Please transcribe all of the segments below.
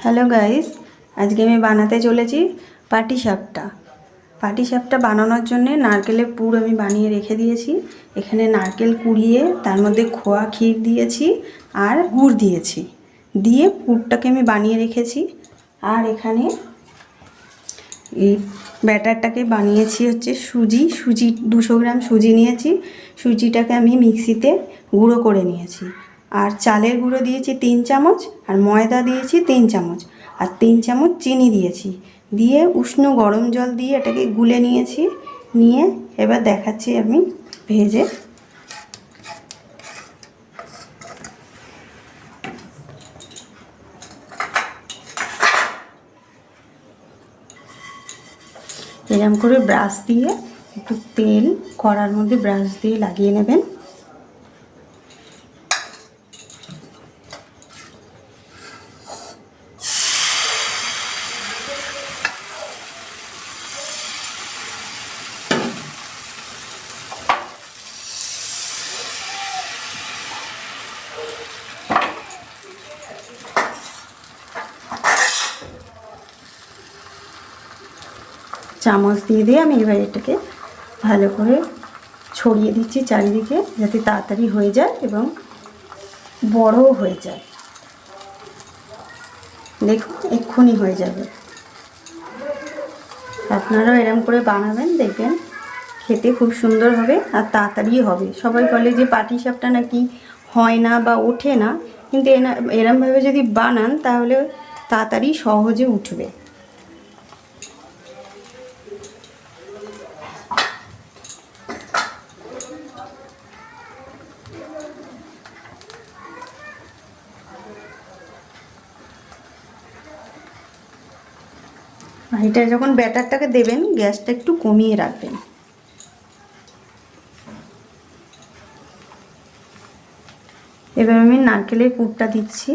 Hello guys, আজকে আমি বানাতে চলেছি পাটিসাপটা বানানোর জন্য নারকেলের পুর আমি বানিয়ে রেখে দিয়েছি। এখানে নারকেল কুড়িয়ে তার মধ্যে খোয়া ক্ষীর দিয়েছি আর গুড় দিয়েছি, দিয়ে পুরটাকে আমি বানিয়ে রেখেছি। আর এখানে এই ব্যাটারটাকে বানিয়েছি হচ্ছে সুজি 200 গ্রাম সুজি নিয়েছি। সুজিটাকে আমি মিক্সিতে গুঁড়ো করে নিয়েছি। আর চালের গুঁড়ো দিয়েছি 3 চামচ, আর ময়দা দিয়েছি 3 চামচ, আর 3 চামচ চিনি দিয়েছি। দিয়ে উষ্ণ গরম জল দিয়ে এটাকে গুলে নিয়েছি। নিয়ে এবার দেখাচ্ছি আমি ভেজে। এরকম করে ব্রাশ দিয়ে একটু তেল কড়ার মধ্যে ব্রাশ দিয়ে লাগিয়ে নেবেন। চামচ দিয়ে আমি এবার এটাকে ভালো করে ছড়িয়ে দিচ্ছি চারিদিকে, যাতে তাড়াতাড়ি হয়ে যায় এবং বড়ও হয়ে যায়। দেখুন, এক্ষুনি হয়ে যাবে। আপনারাও এরকম করে বানাবেন, দেখবেন খেতে খুব সুন্দর হবে আর তাড়াতাড়ি হবে। সবাই বলে যে পাটিসাপটা নাকি হয় না বা ওঠে না, কিন্তু এরমভাবে যদি বানান তাহলে তাড়াতাড়ি সহজে উঠবে। আর এটা যখন ব্যাটারটাকে দেবেন, গ্যাসটা একটু কমিয়ে রাখবেন। এবার আমি নারকেলের পুরটা দিচ্ছি।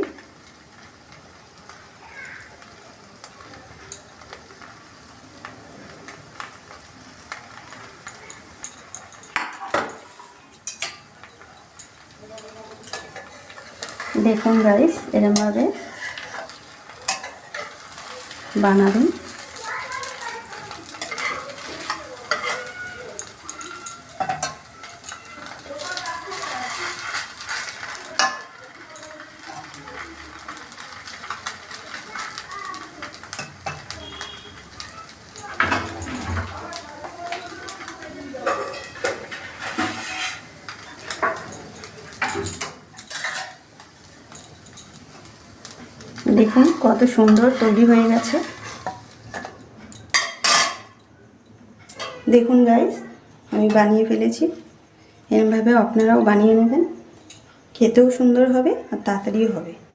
দেখুন গাইস, এরমভাবে বানাবেন। দেখুন কত সুন্দর তৈরি হয়ে গেছে। দেখুন গাইস, আমি বানিয়ে ফেলেছি। এরকমভাবে আপনারাও বানিয়ে নেবেন, খেতেও সুন্দর হবে আর তাড়াতাড়িও হবে।